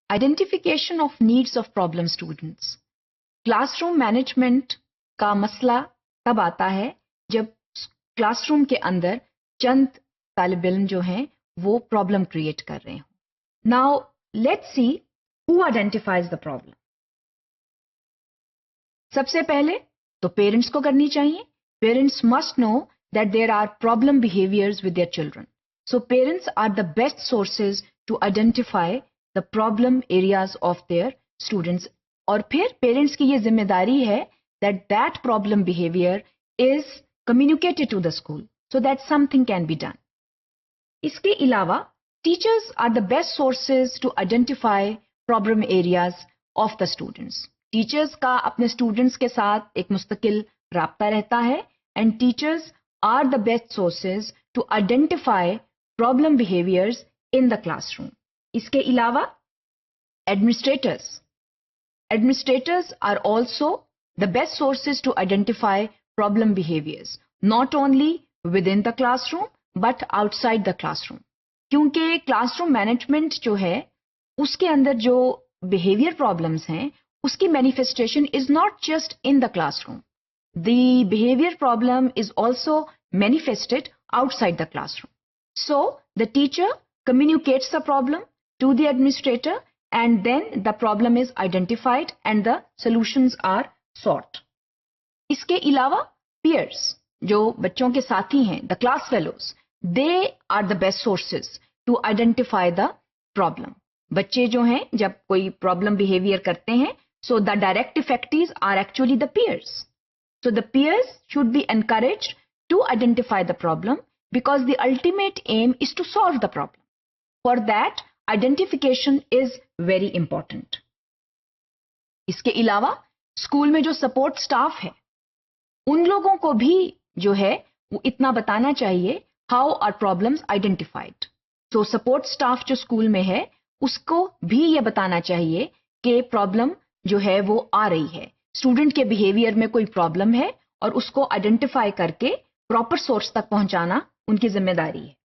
Identification of needs of problem students. Classroom management का मसला तब आता है जब क्लासरूम के अंदर चंद तालिब इल्म जो हैं वो प्रॉब्लम क्रिएट कर रहे हों। Now let's see who identifies the problem. सबसे पहले तो पेरेंट्स को करनी चाहिए। Parents must know that there are problem behaviors with their children. So parents are the best sources to identify the problem areas of their students. और फिर parents की ये जिम्मेदारी है that that problem behavior is communicated to the school so that something can be done. इसके अलावा teachers are the best sources to identify problem areas of the students. Teachers का अपने students के साथ एक मुस्तकिल राब्ता रहता है and teachers are the best sources to identify problem behaviors in the classroom. इसके अलावा administrators are also the best sources to identify problem behaviors, not only within the classroom but outside the classroom. क्योंकि classroom management जो है उसके अंदर जो behavior problems हैं उसकी manifestation is not just in the classroom. The behavior problem is also manifested outside the classroom. So the teacher communicates the problem to the administrator and then the problem is identified and the solutions are sought. इसके अलावा peers जो बच्चों के साथी हैं, the class fellows, they are the best sources to identify the problem. बच्चे जो हैं जब कोई problem behavior करते हैं, so the direct effectees are actually the peers. So the peers should be encouraged to identify the problem because the ultimate aim is to solve the problem. For that, identification is very important. इसके अलावा school में जो support staff है उन लोगों को भी जो है वो इतना बताना चाहिए हाउ आर प्रॉब्लम्स आइडेंटिफाइड। तो सपोर्ट स्टाफ जो स्कूल में है उसको भी ये बताना चाहिए कि प्रॉब्लम जो है वो आ रही है, स्टूडेंट के बिहेवियर में कोई प्रॉब्लम है और उसको आइडेंटिफाई करके प्रॉपर सोर्स तक पहुंचाना उनकी जिम्मेदारी है।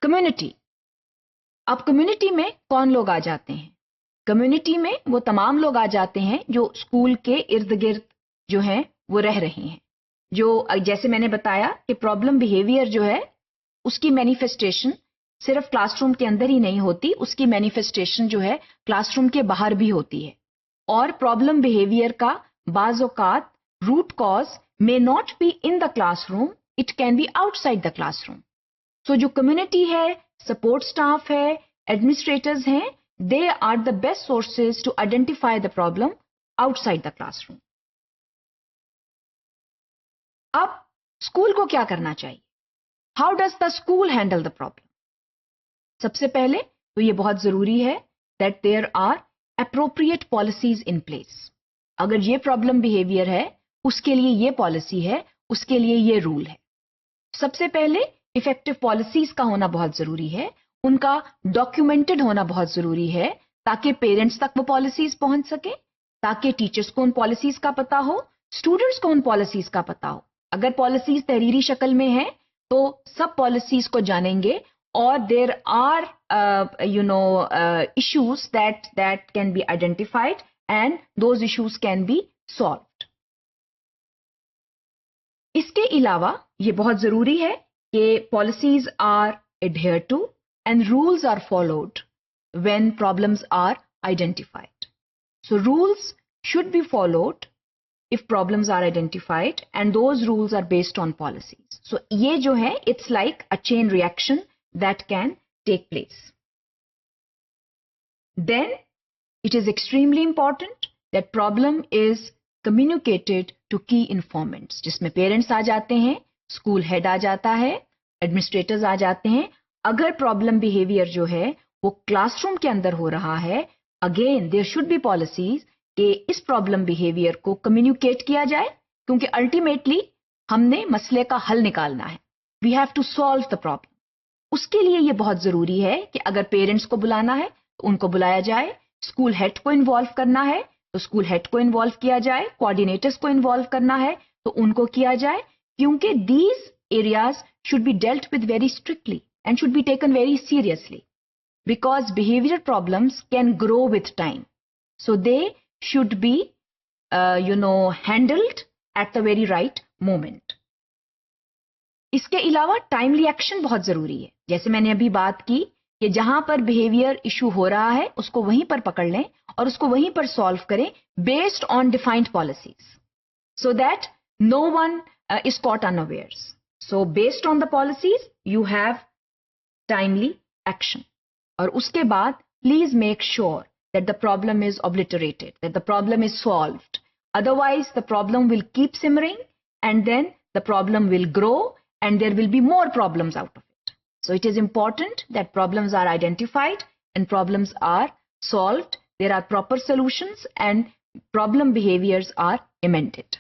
कम्युनिटी। अब कम्युनिटी में कौन लोग आ जाते हैं? कम्युनिटी में वो तमाम लोग आ जाते हैं जो स्कूल के इर्द गिर्द जो हैं वो रह रहे हैं। जो जैसे मैंने बताया कि प्रॉब्लम बिहेवियर जो है उसकी मैनिफेस्टेशन सिर्फ क्लासरूम के अंदर ही नहीं होती, उसकी मैनिफेस्टेशन जो है क्लासरूम के बाहर भी होती है। और प्रॉब्लम बिहेवियर का बाज़ औक़ात root cause may not be in the classroom, it can be outside the classroom. So जो कम्युनिटी है, सपोर्ट स्टाफ है, एडमिनिस्ट्रेटर्स हैं, they are the best sources to identify the problem outside the classroom. अब school को क्या करना चाहिए? How does the school handle the problem? सबसे पहले तो ये बहुत जरूरी है that there are appropriate policies in place. अगर ये प्रॉब्लम बिहेवियर है उसके लिए ये पॉलिसी है, उसके लिए ये रूल है। सबसे पहले इफेक्टिव पॉलिसीज का होना बहुत जरूरी है, उनका डॉक्यूमेंटेड होना बहुत जरूरी है ताकि पेरेंट्स तक वो पॉलिसीज पहुंच सके, ताकि टीचर्स को उन पॉलिसीज का पता हो, स्टूडेंट्स को उन पॉलिसीज का पता हो। अगर पॉलिसीज तहरीरी शक्ल में है तो सब पॉलिसीज को जानेंगे और there are issues that can be identified and those issues can be solved. इसके अलावा ये बहुत जरूरी है कि policies are adhered to and rules are followed when problems are identified. So rules should be followed if problems are identified and those rules are based on policies. So ये जो है it's like a chain reaction that can take place. Then it is extremely important that problem is communicated to key informants, जिसमें parents आ जाते हैं, school head आ जाता है, administrators आ जाते हैं। अगर प्रॉब्लम बिहेवियर जो है वो क्लासरूम के अंदर हो रहा है, again there should be policies कि इस प्रॉब्लम बिहेवियर को कम्युनिकेट किया जाए, क्योंकि अल्टीमेटली हमने मसले का हल निकालना है। We have to solve the problem. उसके लिए ये बहुत जरूरी है कि अगर पेरेंट्स को बुलाना है तो उनको बुलाया जाए, स्कूल हेड को इन्वॉल्व करना है तो स्कूल हेड को इन्वॉल्व किया जाए, कोऑर्डिनेटर्स को इन्वॉल्व करना है तो उनको किया जाए, क्योंकि these areas should be dealt with very strictly and should be taken very seriously. because behavior problems can grow with time. So they should be, handled at the very right moment. इसके अलावा timely action बहुत जरूरी है. जैसे मैंने अभी बात की कि जहां पर बिहेवियर इशू हो रहा है उसको वहीं पर पकड़ लें और उसको वहीं पर सॉल्व करें based on defined policies, so that no one is caught unawares. So based on the policies you have timely action. और उसके बाद please make sure that the problem is obliterated, that the problem is solved. Otherwise the problem will keep simmering and then the problem will grow and there will be more problems out of it. So it is important that problems are identified and problems are solved. There are proper solutions and problem behaviors are amended.